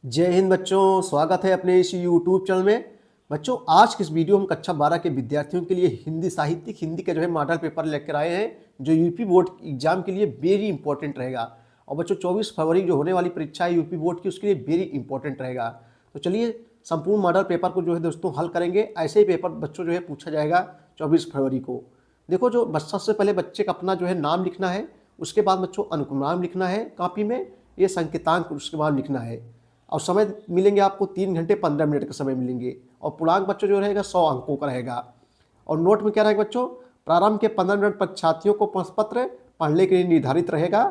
जय हिंद बच्चों, स्वागत है अपने इस YouTube चैनल में। बच्चों, आज की इस वीडियो में कक्षा 12 के विद्यार्थियों के लिए हिंदी का मॉडल पेपर लेकर आए हैं, जो यूपी बोर्ड एग्जाम के लिए वेरी इंपॉर्टेंट रहेगा। और बच्चों 24 फरवरी जो होने वाली परीक्षा है यूपी बोर्ड की, उसके लिए वेरी इंपॉर्टेंट रहेगा। तो चलिए संपूर्ण मॉडल पेपर को दोस्तों हल करेंगे। ऐसे ही पेपर बच्चों पूछा जाएगा 24 फरवरी को। देखो, सबसे पहले बच्चे का अपना नाम लिखना है, उसके बाद बच्चों अनुक्रम लिखना है कॉपी में, ये संकेतांक उसके बाद लिखना है। और समय मिलेंगे आपको 3 घंटे 15 मिनट का समय मिलेंगे। और पूर्णांक बच्चों जो रहेगा 100 अंकों का रहेगा। और नोट में क्या रहेगा बच्चों, प्रारंभ के 15 मिनट पर छात्रियों को प्रश्न पत्र पढ़ने के लिए निर्धारित रहेगा।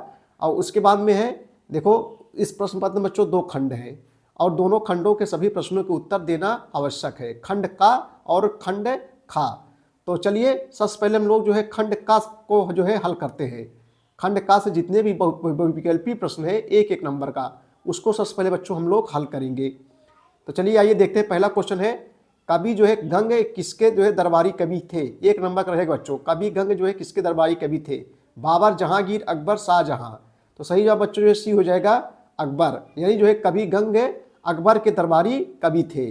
और उसके बाद में है, देखो इस प्रश्न पत्र में बच्चों 2 खंड हैं और दोनों खंडों के सभी प्रश्नों के उत्तर देना आवश्यक है, खंड का और खंड खा। तो चलिए सबसे पहले हम लोग खंड का को हल करते हैं। खंड का से जितने भी विकल्पीय प्रश्न है एक एक नंबर का, उसको सबसे पहले बच्चों हम लोग हल करेंगे। तो चलिए आइए देखते हैं। पहला क्वेश्चन है, कवि गंग किसके दरबारी कवि थे। 1 नंबर का रहेगा बच्चों, कवि गंग किसके दरबारी कवि थे। बाबर, जहांगीर, अकबर, शाहजहां। तो सही जवाब बच्चों सी हो जाएगा अकबर, यानी कवि गंग अकबर के दरबारी कवि थे।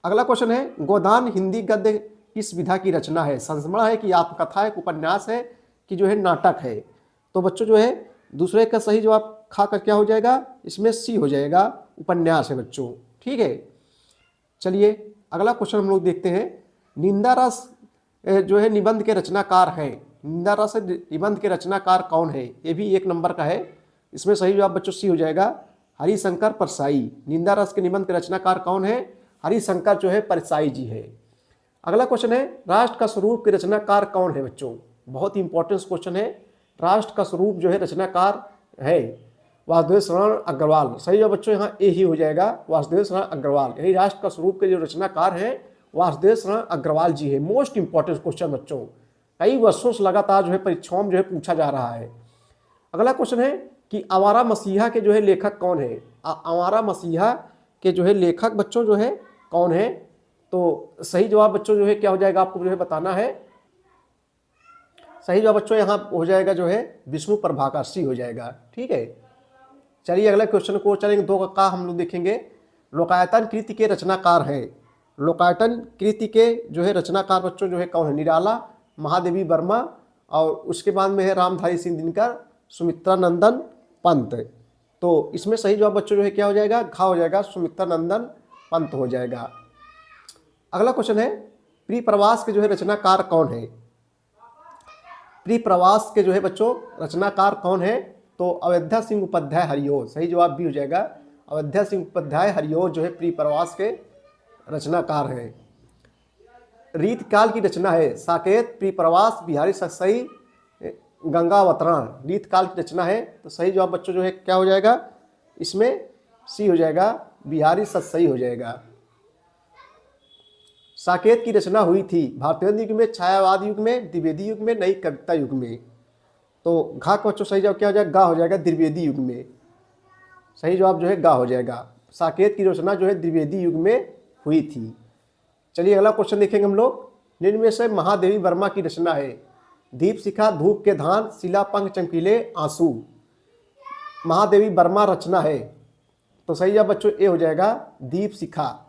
अगला क्वेश्चन है, गोदान हिंदी गद्य किस विधा की रचना है। संस्मरण है कि आत्मकथा है, उपन्यास है कि नाटक है। तो बच्चों दूसरे का सही जवाब खा कर क्या हो जाएगा, इसमें सी हो जाएगा, उपन्यास है बच्चों। ठीक है, चलिए अगला क्वेश्चन हम लोग देखते हैं। निंदा रस निबंध के रचनाकार है। निंदा रस निबंध के रचनाकार कौन है, ये भी 1 नंबर का है। इसमें सही जवाब बच्चों सी हो जाएगा, हरिशंकर परसाई। निंदा रस के निबंध के रचनाकार कौन है, हरिशंकर परसाई जी है। अगला क्वेश्चन है, राष्ट्र का स्वरूप के रचनाकार कौन है बच्चों। बहुत ही इंपॉर्टेंट क्वेश्चन है। राष्ट्र का स्वरूप रचनाकार है वासुदेव शरण अग्रवाल। सही जवाब बच्चों यहाँ ए ही हो जाएगा, वासुदेव शरण अग्रवाल। यानी राष्ट्र का स्वरूप के रचनाकार हैं वासुदेव शरण अग्रवाल जी है। मोस्ट इंपॉर्टेंट क्वेश्चन बच्चों, कई वर्षों से लगातार परीक्षाओं में पूछा जा रहा है। अगला क्वेश्चन है कि आवारा मसीहा के लेखक कौन है। आवारा मसीहा के लेखक बच्चों कौन है। तो सही जवाब बच्चों क्या हो जाएगा, आपको बताना है। सही जवाब बच्चों यहाँ हो जाएगा विष्णु प्रभाकर, सी हो जाएगा। ठीक है, चलिए अगला क्वेश्चन को चलेंगे। 2 का हम लोग देखेंगे। लोकायतन कृति के रचनाकार है। लोकायतन कृति के रचनाकार बच्चों कौन है। निराला, महादेवी वर्मा, और उसके बाद में है रामधारी सिंह दिनकर, सुमित्रा नंदन पंत। तो इसमें सही जवाब बच्चों क्या हो जाएगा, घा हो जाएगा, सुमित्रा नंदन पंत हो जाएगा। अगला क्वेश्चन है, प्रिय प्रवास के रचनाकार कौन है। प्रिय प्रवास के बच्चों रचनाकार कौन है। तो अयोध्या सिंह उपाध्याय हरिओं, सही जवाब भी हो जाएगा, अयोध्या सिंह उपाध्याय हरिओं प्रिय प्रवास के रचनाकार हैं। रीत काल की रचना है। साकेत, प्रिय प्रवास, बिहारी सतसई, गंगावतरण। रीत काल की रचना है। तो सही जवाब बच्चों क्या हो जाएगा, इसमें सी हो जाएगा, बिहारी सतसई हो जाएगा। साकेत की रचना हुई थी भारतीय युग में, छायावाद युग में, द्विवेदी युग में, नई कविता युग में। तो घा का बच्चों सही जवाब क्या हो जाएगा, गा हो जाएगा, द्विवेदी युग में। सही जवाब गा हो जाएगा। साकेत की रचना द्विवेदी युग में हुई थी। चलिए अगला क्वेश्चन देखेंगे हम लोग। निम्न में से महादेवी वर्मा की रचना है। दीप शिखा, धूप के धान, शिला पंख चमकीले आंसू। महादेवी वर्मा रचना है। तो सही जवाब बच्चों ए हो जाएगा, दीप शिखा।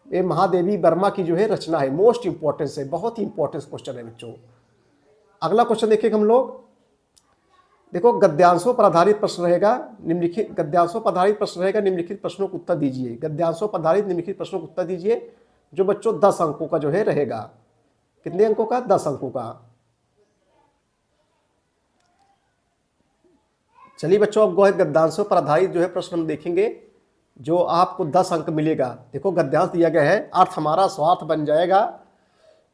ये महादेवी वर्मा की रचना है। मोस्ट इंपॉर्टेंस है, बहुत ही इंपॉर्टेंट क्वेश्चन है बच्चों। अगला क्वेश्चन देखेंगे हम लोग। देखो, गद्यांशों पर आधारित प्रश्न रहेगा। निम्नलिखित गद्यांशों पर आधारित प्रश्न रहेगा, निम्नलिखित प्रश्नों को उत्तर दीजिए। गद्यांशों पर आधारित निम्नलिखित प्रश्नों को उत्तर दीजिए, जो बच्चों 10 अंकों का रहेगा। कितने अंकों का, 10 अंकों का। चलिए बच्चों, अब गद्यांशों पर आधारित प्रश्न हम देखेंगे, जो आपको 10 अंक मिलेगा। देखो, गद्यांश दिया गया है। अर्थ हमारा स्वार्थ बन जाएगा,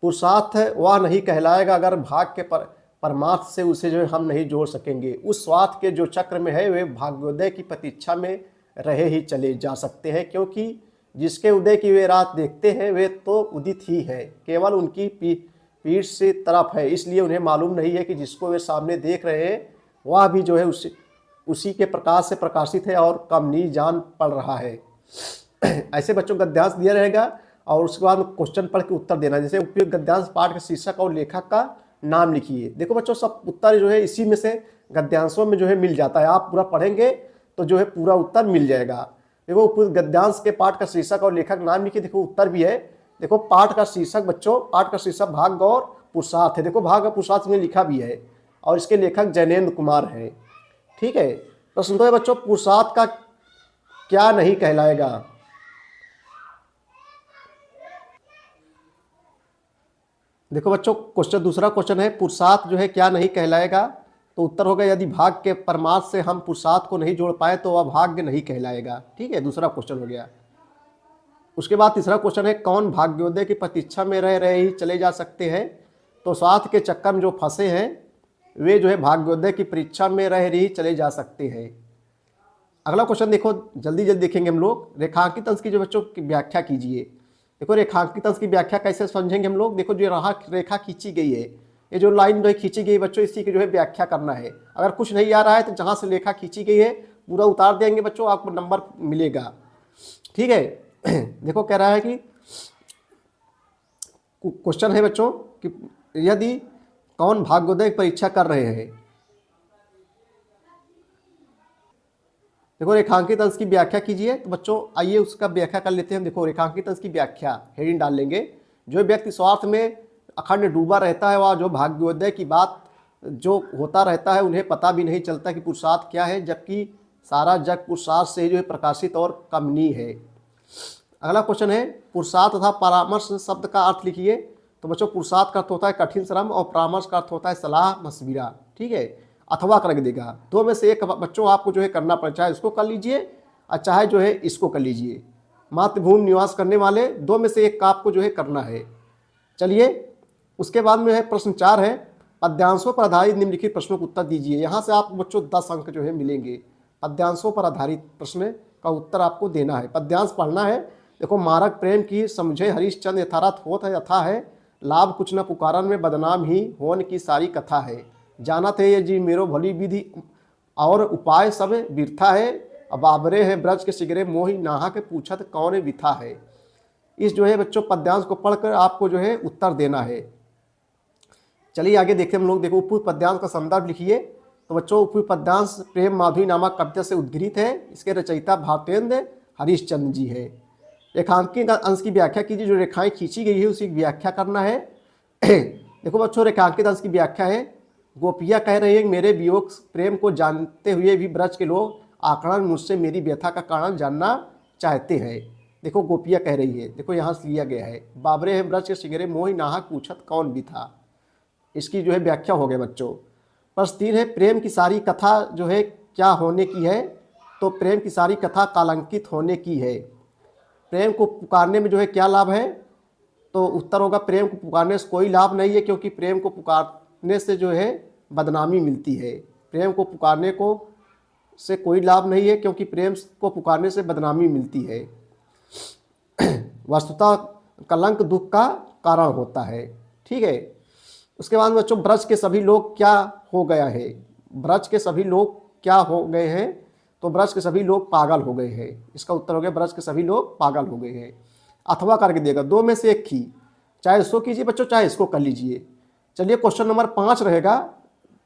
पुरुषार्थ वह नहीं कहलाएगा अगर भाग के परमार्थ से उसे हम नहीं जोड़ सकेंगे। उस स्वार्थ के जो चक्र में है वे भाग्योदय की प्रतीक्षा में रहे ही चले जा सकते हैं, क्योंकि जिसके उदय की वे रात देखते हैं वे तो उदित ही है, केवल उनकी पीठ से तरफ है। इसलिए उन्हें मालूम नहीं है कि जिसको वे सामने देख रहे हैं वह भी उसी के प्रकाश से प्रकाशित है और कमनी जान पड़ रहा है। ऐसे बच्चों गद्यांश दिया रहेगा और उसके बाद क्वेश्चन पढ़ के उत्तर देना। जैसे उपयुक्त गद्यांश पाठ के शीर्षक और लेखक का नाम लिखिए। देखो बच्चों, सब उत्तर इसी में से गद्यांशों में मिल जाता है। आप पूरा पढ़ेंगे तो पूरा उत्तर मिल जाएगा। देखो उपयुक्त गद्यांश के पाठ का शीर्षक और लेखक नाम लिखिए। देखो उत्तर भी है। देखो पाठ का शीर्षक बच्चों, पाठ का शीर्षक भाग गौर पुरुषार्थ है। देखो भाग और पुरुषार्थ में लिखा भी है और इसके लेखक जैनेन्द्र कुमार हैं। ठीक है। प्रश्न तो है बच्चों, पुरुषार्थ का क्या नहीं कहलाएगा। देखो बच्चों क्वेश्चन, दूसरा क्वेश्चन है पुरुषार्थ जो है क्या नहीं कहलाएगा। तो उत्तर होगा यदि भाग के परमार्थ से हम पुरुषार्थ को नहीं जोड़ पाए तो वह भाग्य नहीं कहलाएगा। ठीक है, दूसरा क्वेश्चन हो गया। उसके बाद तीसरा क्वेश्चन है कौन भाग्योदय की प्रतीक्षा में रह रहे ही चले जा सकते हैं। तो स्वार्थ के चक्कर में जो फंसे हैं वे जो है भाग्योदय की परीक्षा में रह रही चले जा सकते हैं। अगला क्वेश्चन देखो, जल्दी जल्दी देखेंगे हम लोग। रेखांकित अंश की जो बच्चों की व्याख्या कीजिए। देखो रेखांकित अंश की व्याख्या कैसे समझेंगे हम लोग। देखो जो रेखा खींची गई है, ये जो लाइन जो है खींची गई बच्चों, इसी की जो है व्याख्या करना है। अगर कुछ नहीं आ रहा है तो जहाँ से रेखा खींची गई है पूरा उतार देंगे बच्चों, आपको नंबर मिलेगा। ठीक है। देखो कह रहा है कि क्वेश्चन है बच्चों कि यदि कौन भाग्योदय परीक्षा कर रहे हैं। देखो रेखांकित अंश की व्याख्या कीजिए। तो बच्चों आइए उसका व्याख्या कर लेते हैं। देखो रेखांकित अंश की व्याख्या हेडिंग डाल लेंगे। जो व्यक्ति स्वार्थ में अखंड डूबा रहता है वह जो भाग्योदय की बात जो होता रहता है उन्हें पता भी नहीं चलता कि पुरुषार्थ क्या है, जबकि सारा जग पुरुषार्थ से जो है प्रकाशित और कमनीय है। अगला क्वेश्चन है पुरुषार्थ तथा परामर्श शब्द का अर्थ लिखिए। तो बच्चों पुरुषार्थ का अर्थ होता है कठिन श्रम और परामर्श का अर्थ होता है सलाह मशविरा। ठीक है, अथवा कर देगा। दो में से एक बच्चों आपको जो है करना पड़े, चाहे इसको कर लीजिए और चाहे जो है इसको कर लीजिए। मातृभूमि निवास करने वाले, दो में से एक का आपको जो है करना है। चलिए उसके बाद में है प्रश्न 4 है पद्यांशों पर आधारित निम्नलिखित प्रश्नों का उत्तर दीजिए। यहाँ से आपको बच्चों 10 अंक जो है मिलेंगे। पद्यांशों पर आधारित प्रश्न का उत्तर आपको देना है, पद्यांश पढ़ना है। देखो मारक प्रेम की समझे हरिश्चंद्र यथारथ होत है यथा है, लाभ कुछ न पुकारन में बदनाम ही होन की सारी कथा है। जाना थे ये जी मेरो भली विधि और उपाय सब बिरथा है, अब बाबरे है ब्रज के सिगरे मोहि नाहा के पूछत कौन विथा है। इस जो है बच्चों पद्यांश को पढ़कर आपको जो है उत्तर देना है। चलिए आगे देखते हैं हम लोग। देखो उपयुक्त पद्यांश का संदर्भ लिखिए। तो बच्चों उपयुक्त पद्यांश प्रेम माधुरी नामक कविता से उद्गृहित है। इसके रचयिता भारतेंद्र हरिश्चंद्र जी है। रेखांकित अंश की व्याख्या कीजिए। जो रेखाएं खींची गई है उसी की व्याख्या करना है। देखो बच्चों रेखांकित अंश की व्याख्या है गोपियाँ कह रही है मेरे वियोग प्रेम को जानते हुए भी ब्रज के लोग आकरण मुझसे मेरी व्यथा का कारण जानना चाहते हैं। देखो गोपियाँ कह रही है, देखो यहाँ से लिया गया है बाबरे है ब्रज के सिगरे मोहि नाहक पूछत कौन भी था। इसकी जो है व्याख्या हो गया बच्चों। प्रश्न 3 है प्रेम की सारी कथा जो है क्या होने की है। तो प्रेम की सारी कथा कालंकित होने की है। प्रेम को पुकारने में जो है क्या लाभ है। तो उत्तर होगा प्रेम को पुकारने से कोई लाभ नहीं है, क्योंकि प्रेम को पुकारने से जो है बदनामी मिलती है। प्रेम को पुकारने को से कोई लाभ नहीं है, क्योंकि प्रेम को पुकारने से बदनामी मिलती है। वस्तुतः कलंक दुख का कारण होता है। ठीक है। उसके बाद बच्चों ब्रज के सभी लोग क्या हो गया है। ब्रज के सभी लोग क्या हो गए हैं। तो ब्रज के सभी लोग पागल हो गए हैं। इसका उत्तर हो गया ब्रज के सभी लोग पागल हो गए हैं। अथवा करके देगा, दो में से एक ही, चाहे इसको कीजिए बच्चों चाहे इसको कर लीजिए। चलिए क्वेश्चन नंबर 5 रहेगा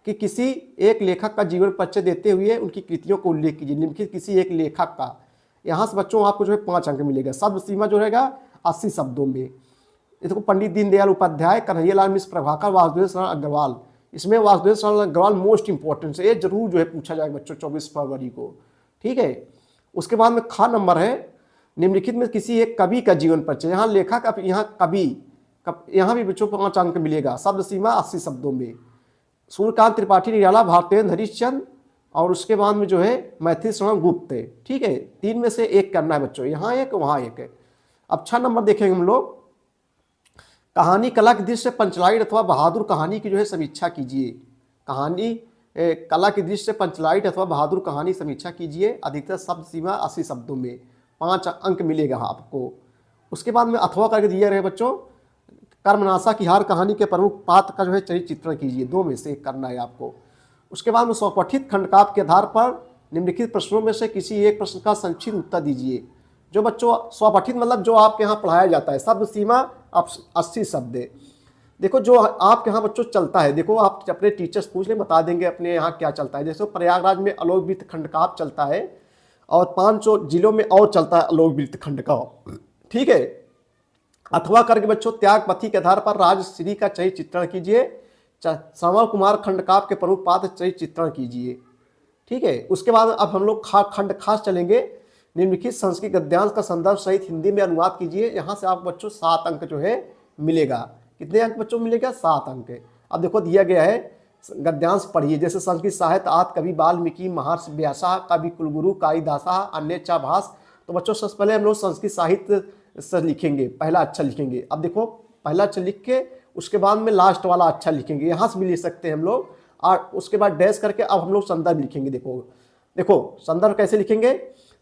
कि किसी एक लेखक का जीवन परिचय देते हुए उनकी कृतियों को उल्लेख कीजिए। निम्नलिखित किसी एक लेखक का। यहाँ से बच्चों आपको जो है 5 अंक मिलेगा। शब्द सीमा जो रहेगा 80 शब्दों में। देखो पंडित दीनदयाल उपाध्याय, कन्हैयालाल मिश्र प्रभाकर, वासुदेव शरण अग्रवाल। इसमें वासुदेव शरण अग्रवाल मोस्ट इंपॉर्टेंट है, ये जरूर जो है पूछा जाएगा बच्चों 24 फरवरी को। ठीक है। उसके बाद में खा नंबर है निम्नलिखित में किसी एक कवि का जीवन परिचय। यहाँ लेखक, यहाँ कवि, यहाँ भी बच्चों 5 अंक मिलेगा। शब्द सीमा 80 शब्दों में। सूर्यकांत त्रिपाठी निराला, भारतेंद्र हरिश्चंद्र और उसके बाद में जो है मैथिली शरण गुप्त है। ठीक है। 3 में से एक करना है बच्चों, यहाँ एक वहाँ एक है। अब 6 नंबर देखेंगे हम लोग। कहानी कला की दृष्टि से पंचलाइट अथवा बहादुर कहानी की जो है समीक्षा कीजिए। कहानी कला की दृष्टि से पंचलाइट अथवा बहादुर कहानी समीक्षा कीजिए। अधिकतर शब्द सीमा 80 शब्दों में। 5 अंक मिलेगा आपको। उसके बाद में अथवा करके दिया रहे बच्चों कर्मनाशा की हार कहानी के प्रमुख पात्र का जो है चरित्र चित्रण कीजिए। 2 में से एक करना है आपको। उसके बाद में स्वपठित खंडकाव्य के आधार पर निम्नलिखित प्रश्नों में से किसी एक प्रश्न का संक्षिप्त उत्तर दीजिए। जो बच्चों स्वपठित मतलब जो आपके यहाँ पढ़ाया जाता है। शब्द सीमा 80 शब्द है। देखो जो आपके यहाँ बच्चों चलता है, देखो आप अपने टीचर्स पूछ लें बता देंगे अपने यहाँ क्या चलता है। जैसे प्रयागराज में अलोकवित खंडकाव्य चलता है और 5 जिलों में और चलता है आलोक वृत्तखंड का, ठीक है। अथवा करके बच्चों त्यागपथी के आधार पर राजश्री का चरित्र चित्रण कीजिए, श्रवण कुमार खंडकाव्य के प्रमुख पात्र चरित्र चित्रण कीजिए, ठीक है। उसके बाद अब हम लोग खंड खास चलेंगे। निम्नलिखित संस्कृत गद्यांश का संदर्भ सहित हिंदी में अनुवाद कीजिए। यहाँ से आपको बच्चों 7 अंक जो है मिलेगा। कितने अंक बच्चों मिलेगा? 7 अंक। अब देखो दिया गया है गद्यांश पढ़िए, जैसे संस्कृत साहित्य आदि कवि वाल्मीकि, महर्षि व्यासा, कवि कुलगुरु कालिदासा, अन्य भास। तो बच्चों सबसे पहले हम लोग संस्कृत साहित्य से लिखेंगे, पहला अक्षर लिखेंगे। अब देखो पहला अक्षर लिख के उसके बाद में लास्ट वाला अक्षर लिखेंगे, यहाँ से भी लिख सकते हैं हम लोग। और उसके बाद डैश करके अब हम लोग संदर्भ लिखेंगे। देखो संदर्भ कैसे लिखेंगे?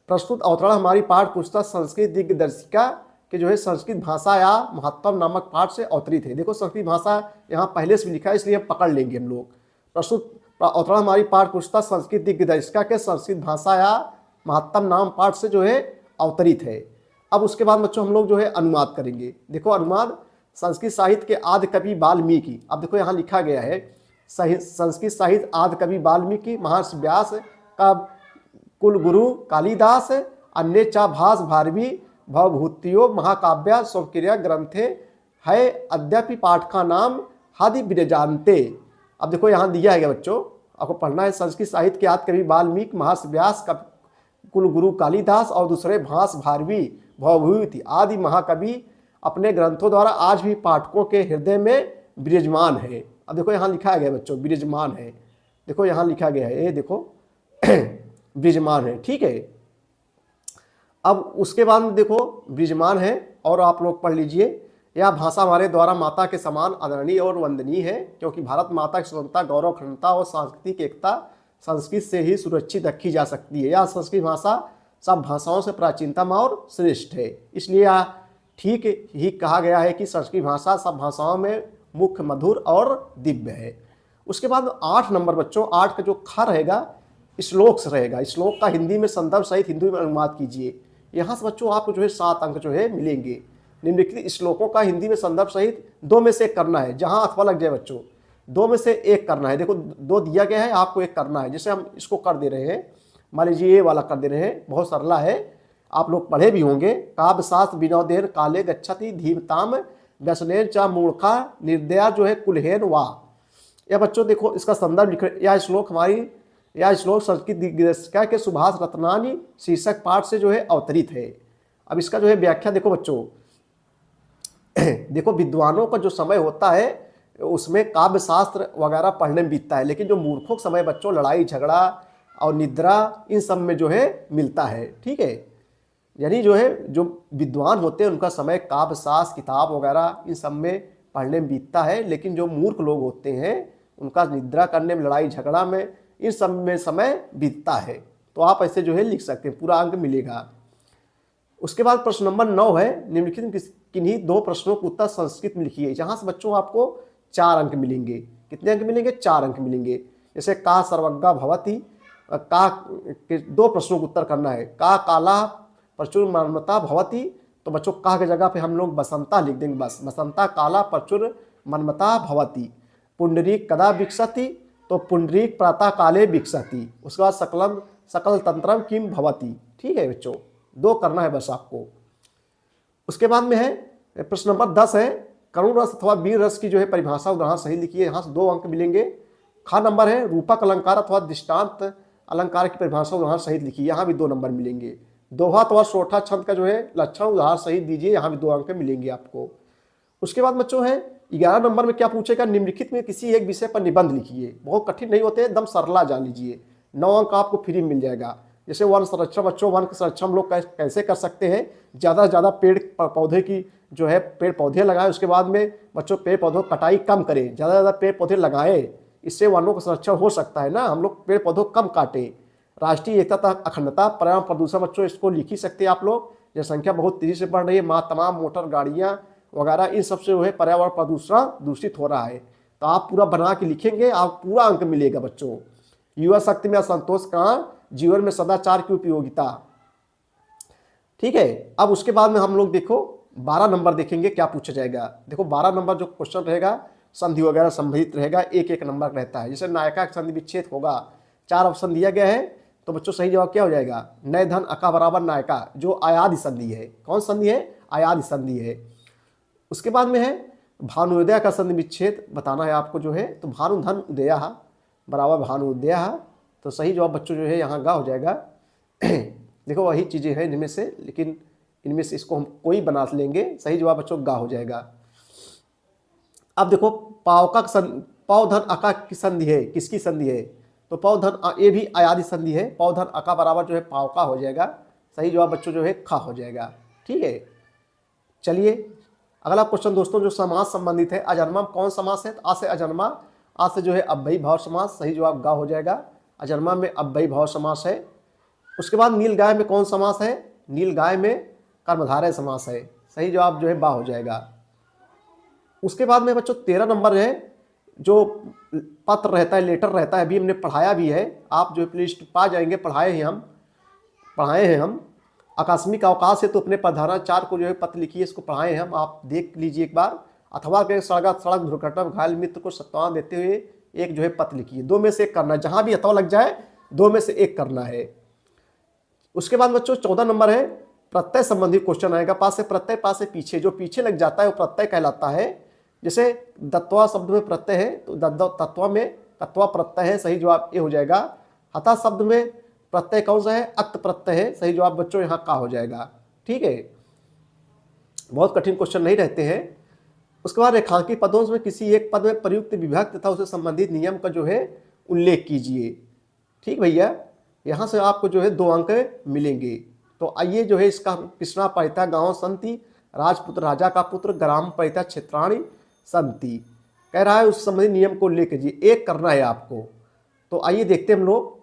प्रस्तुत अवतरण हमारी पाठ पुस्तक संस्कृत दिग्दर्शिका के जो है संस्कृत भाषा या महत्तम नामक पाठ से अवतरित है। देखो संस्कृत भाषा यहाँ पहले से भी लिखा है, इसलिए हम पकड़ लेंगे हम लोग। प्रस्तुत अवतरण हमारी पाठ पुस्तक संस्कृत दिग्दर्शिका के संस्कृत भाषा या महत्तम नाम पाठ से जो है अवतरित है। अब उसके बाद बच्चों हम लोग जो है अनुवाद करेंगे। देखो अनुवाद संस्कृत साहित्य के आदि कवि वाल्मीकि। अब देखो यहाँ लिखा गया है संस्कृत साहित्य आदि कवि वाल्मीकि, महर्षि व्यास का कुलगुरु कालिदास, अन्य भास भारवी भवभूतियो महाकाव्य स्वक्रिया ग्रंथे है अद्यापि पाठ का नाम हादि विरजानते। अब देखो यहाँ दिया है बच्चों, आपको पढ़ना है। संस्कृत साहित्य के आदि कवि वाल्मीकि, महर्षि व्यास का कुलगुरु कालिदास और दूसरे भास भारवी भवभूति आदि महाकवि अपने ग्रंथों द्वारा आज भी पाठकों के हृदय में विराजमान है। अब देखो यहाँ लिखा गया बच्चों विराजमान है, देखो यहाँ लिखा गया है, ये देखो विराजमान है, ठीक है। अब उसके बाद में देखो विराजमान है और आप लोग पढ़ लीजिए। यह भाषा हमारे द्वारा माता के समान आदरणीय और वंदनीय है, क्योंकि भारत माता की स्वतंत्रता, गौरव, अखंडता और सांस्कृतिक एकता संस्कृत से ही सुरक्षित रखी जा सकती है। यह संस्कृत भाषा सब भाषाओं से प्राचीनतम और श्रेष्ठ है, इसलिए यह ठीक ही कहा गया है कि संस्कृत भाषा सब भाषाओं में मुख्य, मधुर और दिव्य है। उसके बाद 8 नंबर बच्चों, 8 का जो खा रहेगा श्लोक से रहेगा। श्लोक का हिंदी में संदर्भ सहित हिंदी में अनुवाद कीजिए। यहाँ से बच्चों आपको जो है 7 अंक जो है मिलेंगे। निम्नलिखित श्लोकों का हिंदी में संदर्भ सहित 2 में से 1 करना है, जहाँ अथवा लग जाए बच्चों 2 में से 1 करना है। देखो 2 दिया गया है, आपको 1 करना है। जैसे हम इसको कर दे रहे हैं, मान लीजिए ये वाला कर दे रहे हैं, बहुत सरला है, आप लोग पढ़े भी होंगे। काव्य शास्त्र विनोदेन काले गच्छति धीमताम व्यसनेन च मूर्खा निर्दया जो है कुलहेन वाह। यह बच्चों देखो इसका संदर्भ लिख रहे, यह श्लोक संस्कृत दिग्दर्शिका के सुभाष रत्नानी शीर्षक पाठ से जो है अवतरित है। अब इसका जो है व्याख्या देखो बच्चों, देखो विद्वानों का जो समय होता है उसमें काव्य शास्त्र वगैरह पढ़ने में बीतता है, लेकिन जो मूर्खों का समय बच्चों लड़ाई झगड़ा और निद्रा इन सब में जो है मिलता है, ठीक है। यानी जो है जो विद्वान होते हैं उनका समय काव्य शास्त्र किताब वगैरह इन सब में पढ़ने में बीतता है, लेकिन जो मूर्ख लोग होते हैं उनका निद्रा करने में, लड़ाई झगड़ा में, इन सब में समय बीतता है। तो आप ऐसे जो है लिख सकते हैं, पूरा अंक मिलेगा। उसके बाद प्रश्न नंबर 9 है, निम्नलिखित किन्हीं 2 प्रश्नों के उत्तर संस्कृत में लिखिए। जहाँ से बच्चों आपको 4 अंक मिलेंगे। कितने अंक मिलेंगे? 4 अंक मिलेंगे। जैसे का सर्वज्ञा भवती, का के 2 प्रश्नों का उत्तर करना है। का काला प्रचुर मनमता भवती, तो बच्चों का की जगह पे हम लोग बसंता लिख देंगे, बस बसंता काला प्रचुर मनमता भवती। पुंडरीक कदा विकसति, तो पुंडरीक प्रातः काले विकसति। उसके बाद सकल तंत्रम किम भवती, ठीक है बच्चों, 2 करना है बस आपको। उसके बाद में है प्रश्न नंबर 10 है, करुण रस अथवा वीर रस की जो है परिभाषा उदाहरण सही लिखिए। यहाँ से 2 अंक मिलेंगे। खा नंबर है, रूपक अलंकार अथवा दृष्टांत अलंकार की परिभाषा उदाहरण सहित लिखिए। यहाँ भी 2 नंबर मिलेंगे। दोहा अथवा सोठा छंद का जो है लक्षण उदाहरण सहित दीजिए। यहाँ भी 2 अंक मिलेंगे आपको। उसके बाद बच्चों है 11 नंबर में क्या पूछेगा, निम्नलिखित में किसी एक विषय पर निबंध लिखिए। बहुत कठिन नहीं होते, एकदम सरला जान लीजिए। 9 अंक आपको फ्री मिल जाएगा। जैसे वन संरक्षण, बच्चों वन संरक्षण हम लोग कैसे कर सकते हैं, ज़्यादा से ज़्यादा पेड़ पौधे की जो है पेड़ पौधे लगाएं। उसके बाद में बच्चों पेड़ पौधों कटाई कम करें, ज़्यादा से ज़्यादा पेड़ पौधे लगाएं, इससे वनों का संरक्षण हो सकता है ना। हम लोग पेड़ पौधों कम काटें। राष्ट्रीय एकता तथा अखंडता, पर्यावरण प्रदूषण, बच्चों इसको लिख ही सकते हैं आप लोग। जनसंख्या बहुत तेजी से बढ़ रही है, तमाम मोटर गाड़ियाँ वगैरह इन सब से जो है पर्यावरण प्रदूषण दूषित हो रहा है। तो आप पूरा बना के लिखेंगे, आप पूरा अंक मिलेगा बच्चों। युवा शक्ति में असंतोष कहाँ, जीवन में सदाचार की उपयोगिता, ठीक है। अब उसके बाद में हम लोग देखो 12 नंबर देखेंगे क्या पूछा जाएगा। देखो 12 नंबर जो क्वेश्चन रहेगा संधि वगैरह संबंधित रहेगा, 1-1 नंबर रहता है। जैसे नायका संधि विच्छेद होगा, 4 ऑप्शन दिया गया है, तो बच्चों सही जवाब क्या हो जाएगा, नय धन अका बराबर नायका, जो आयादी संधि है। कौन संधि है, आयादी संधि है। उसके बाद में है भानुदय का संधि विच्छेद बताना है आपको जो है, तो भानु धन उदया बराबर भानु उदया, तो सही जवाब बच्चों जो है यहाँ गा हो जाएगा। देखो वही चीज़ें हैं इनमें से, लेकिन इनमें से इसको हम कोई बना लेंगे, सही जवाब बच्चों गा हो जाएगा। अब देखो पाव धन अका की संधि है, किसकी संधि है, तो पाव धन, ये भी आयादी संधि है, पाव धन अका बराबर जो है पाव का हो जाएगा, सही जवाब बच्चों जो है खा हो जाएगा। ठीक है, चलिए अगला क्वेश्चन दोस्तों जो समास संबंधित है, अजन्मा में कौन समास है, आ से अजन्मा, आ से जो है अव्ययी भाव समास, सही जवाब गा हो जाएगा, अजन्मा में अव्ययी भाव समास है। उसके बाद नील गाय में कौन समास है, नील गाय में कर्मधारय समास है, सही जवाब जो है बा हो जाएगा। उसके बाद में बच्चों 13 नंबर है, जो पत्र रहता है, लेटर रहता है, अभी हमने पढ़ाया भी है, आप जो प्लेलिस्ट पा जाएंगे, पढ़ाए हैं हम। आकस्मिक अवकाश है तो अपने पधारा 4 को जो है पत्र लिखिए, इसको पढ़ाए हैं हम, आप देख लीजिए एक बार। अथवा के सड़क दुर्घटना में घायल मित्र को सत्तान देते हुए एक जो है पत्र लिखिए, 2 में से 1 करना है, जहां भी अथवा लग जाए 2 में से 1 करना है। उसके बाद बच्चों 14 नंबर है, प्रत्यय संबंधी क्वेश्चन आएगा, पास से प्रत्यय, पास से पीछे, जो पीछे लग जाता है वो प्रत्यय कहलाता है। जैसे दत्वा शब्द में प्रत्यय है तो तत्वा में तत्वा प्रत्यय है, सही जवाब ये हो जाएगा। हता शब्द में प्रत्यय कौन सा है, अक्त प्रत्यय है, सही जवाब बच्चों यहाँ का हो जाएगा। ठीक है, बहुत कठिन क्वेश्चन नहीं रहते हैं। उसके बाद रेखांकित पदों में किसी एक पद में प्रयुक्त विभक्ति तथा उससे संबंधित नियम का जो है उल्लेख कीजिए। ठीक भैया, यहाँ से आपको जो है 2 अंक मिलेंगे। तो आइए जो है इसका कृष्णा परिता गाँव संति, राजपुत्र राजा का पुत्र, ग्राम परिता क्षेत्राणी संति, कह रहा है उस संबंधित नियम को उल्लेख कीजिए, 1 करना है आपको। तो आइए देखते हैं हम लोग।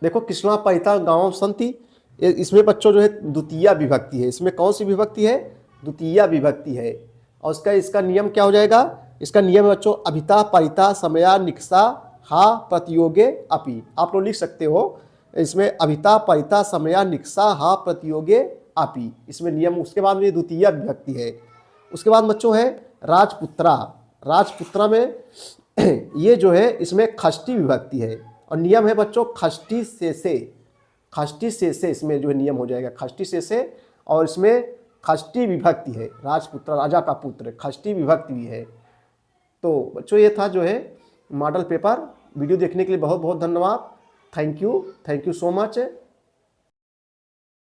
देखो कृष्णा परिता गाँव संति, इसमें बच्चों जो है द्वितीय विभक्ति है, इसमें कौन सी विभक्ति है, द्वितीय विभक्ति है। और इसका नियम क्या हो जाएगा, इसका नियम है बच्चों अभिता परिता समया निक्सा हा प्रतियोगे अपि, आप लोग लिख सकते हो इसमें अभिता परिता समया निक्सा हा प्रतियोगे अपि, इसमें नियम। उसके बाद में द्वितीय विभक्ति है। उसके बाद बच्चों है राजपुत्रा, राजपुत्रा में ये जो है इसमें खष्टी विभक्ति है, और नियम है बच्चों खष्टी से, खष्टी से इसमें जो है नियम हो जाएगा खष्टी से, और इसमें खष्टी विभक्ति है, राजपुत्र राजा का पुत्र, खष्टी विभक्ति भी है। तो बच्चों ये था जो है मॉडल पेपर। वीडियो देखने के लिए बहुत बहुत धन्यवाद, थैंक यू सो मच।